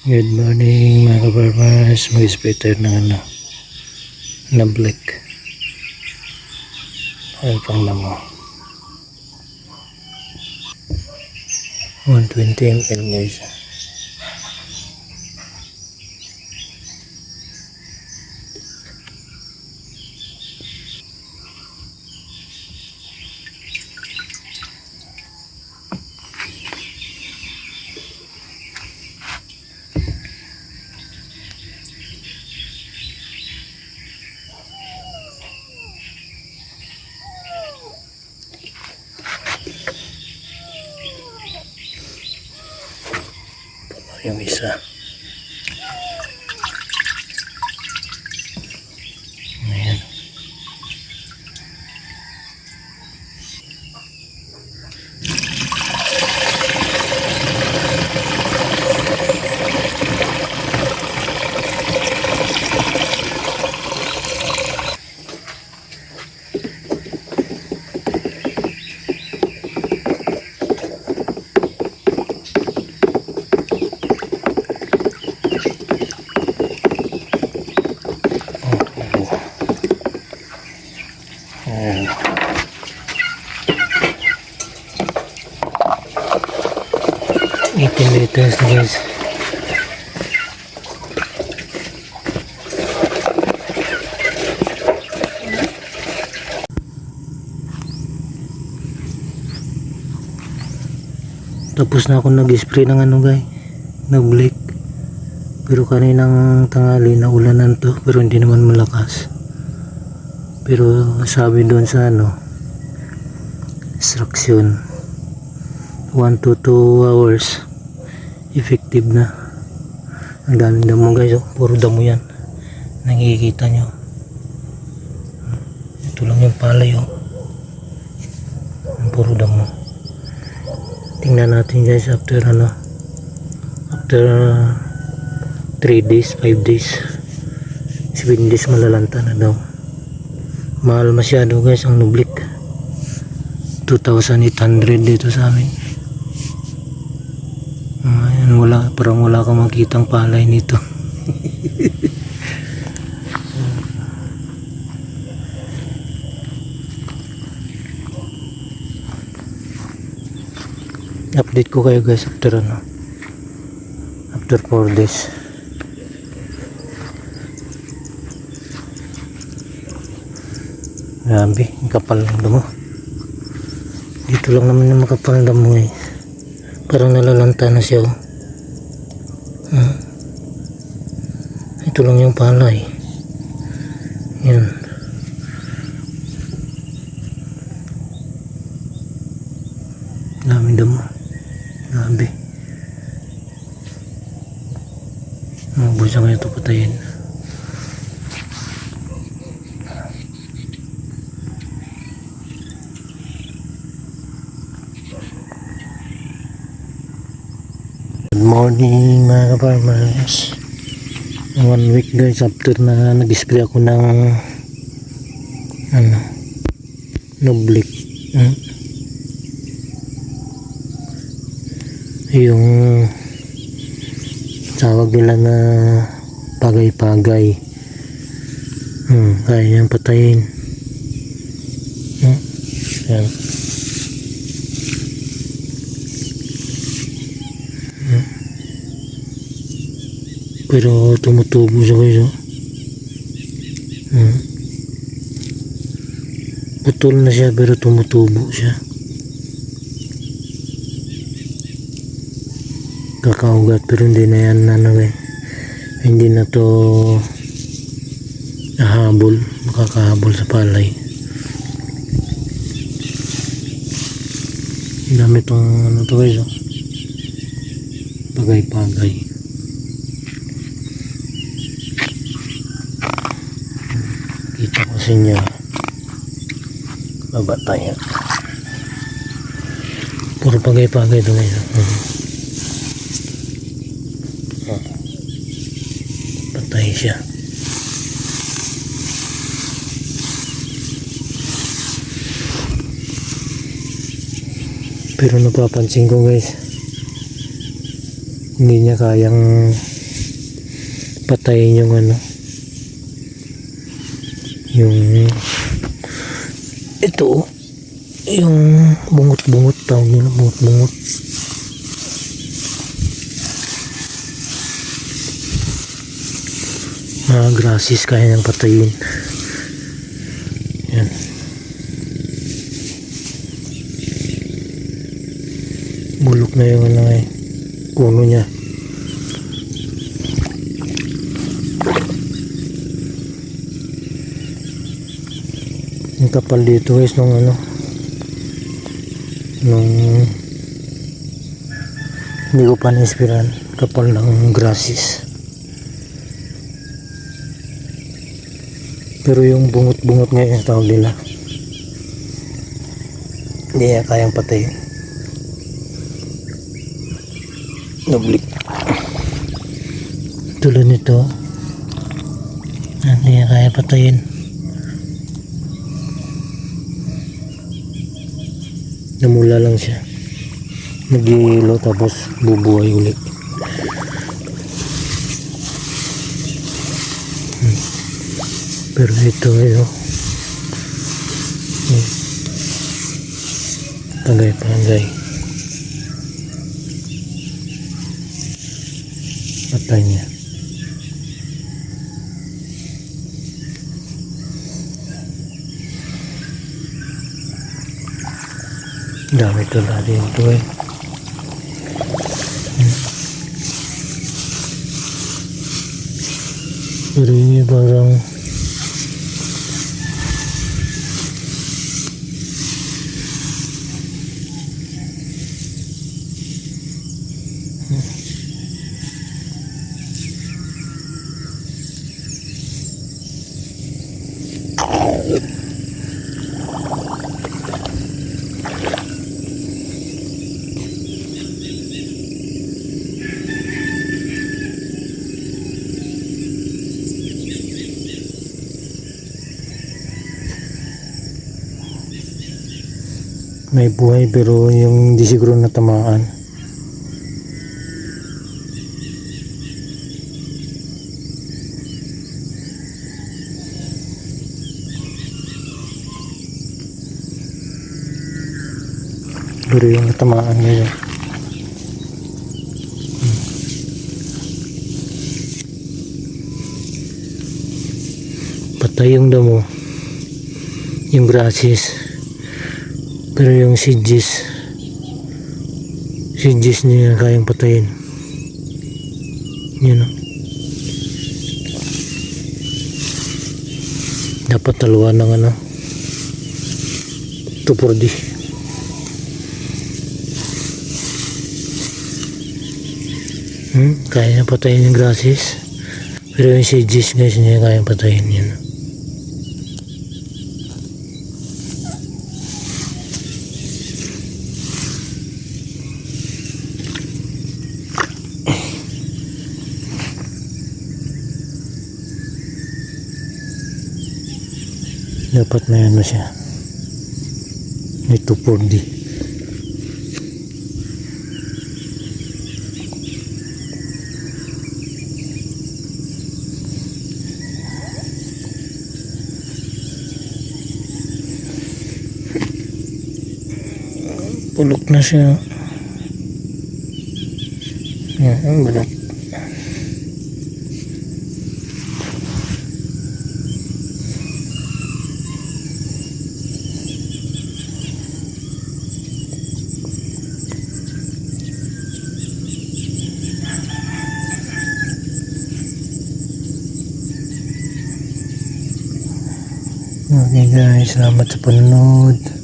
Good morning mga ka-farmers. Mag-spray tayo ng na black. Ay pang lamo. 120 ml guys. Yung isa. Ayan. Ayan. 18 liters guys. Tapos na ako nag-spray ng guys, nag-blake. Pero kaninang tanghali na ulanan to, pero hindi naman malakas. Pero sabi doon sa instruction 1 to 2 hours effective na. Ang daming damo guys, puro damo yan, nakikita nyo. Ito lang yung palay, puro damo. Tingnan natin guys after after 3 days, 5 days, 7 days malalanta na daw. Mahal masyado guys ang nublik. 2,800 dito sa amin. Ayan, parang wala kang makitang palay nito. Update ko kayo guys after after 4 days. Grabe, kapal ng damo. Dito lang naman yung makapal ng damo Parang nalalanta na siya Ito lang yung palay. Yan. Daming damo. Grabe. Mabusa ngayon ito patayin. Good morning mga ka-farmers. 1 week guys after na nag-spray ako ng noblik. Yung tawag nila na pagay-pagay. Kaya niyang patayin. Yan. Pero tumutubo siya guys. Putol na siya pero tumutubo siya. Kakaugat pero hindi na yan guys. Hindi na to nahabol. Makakahabol sa palay. Dami itong to guys. Pagay-pagay. Kita ko sa inyo. Baba tayo. Puro pagay-pagay ito guys. Patay siya. Pero napapansin ko guys, Hindi niya kayang patayin yung ano, yung ito, yung bungot-bungot, tawag nila bungot-bungot. Mga grasses kaya niyang patayin. Yan. Bulok na yung ano eh, puno niya. Ang kapal dito guys nung ano, nung hindi ko pa na-inspiran, kapal ng grasses. Pero yung bungot-bungot ngayon tawag nila, hindi niya kayang patayin. Noblik. Tulad nito, hindi niya kaya patayin. Namula lang siya, nag-iilo tapos bubuhay ulit. Pero ito tagay-tagay, patay niya. Dami tula dito eh. Pero yung parang may buhay pero yung hindi siguro natamaan. Pero yung natamaan ngayon, patay yung damo, yung grasses. Pero yung sidges niya kayang patayin. Yun o. Dapat taluan ng ano, 2,4-D. Kaya niya patayin yung grasses. Pero yung sidges guys niya kayang patayin. Yun o. Dapat may ano siya, may 2,4-D. Pulok na siya. Yan, bulok. Okay guys, salamat sa panonood.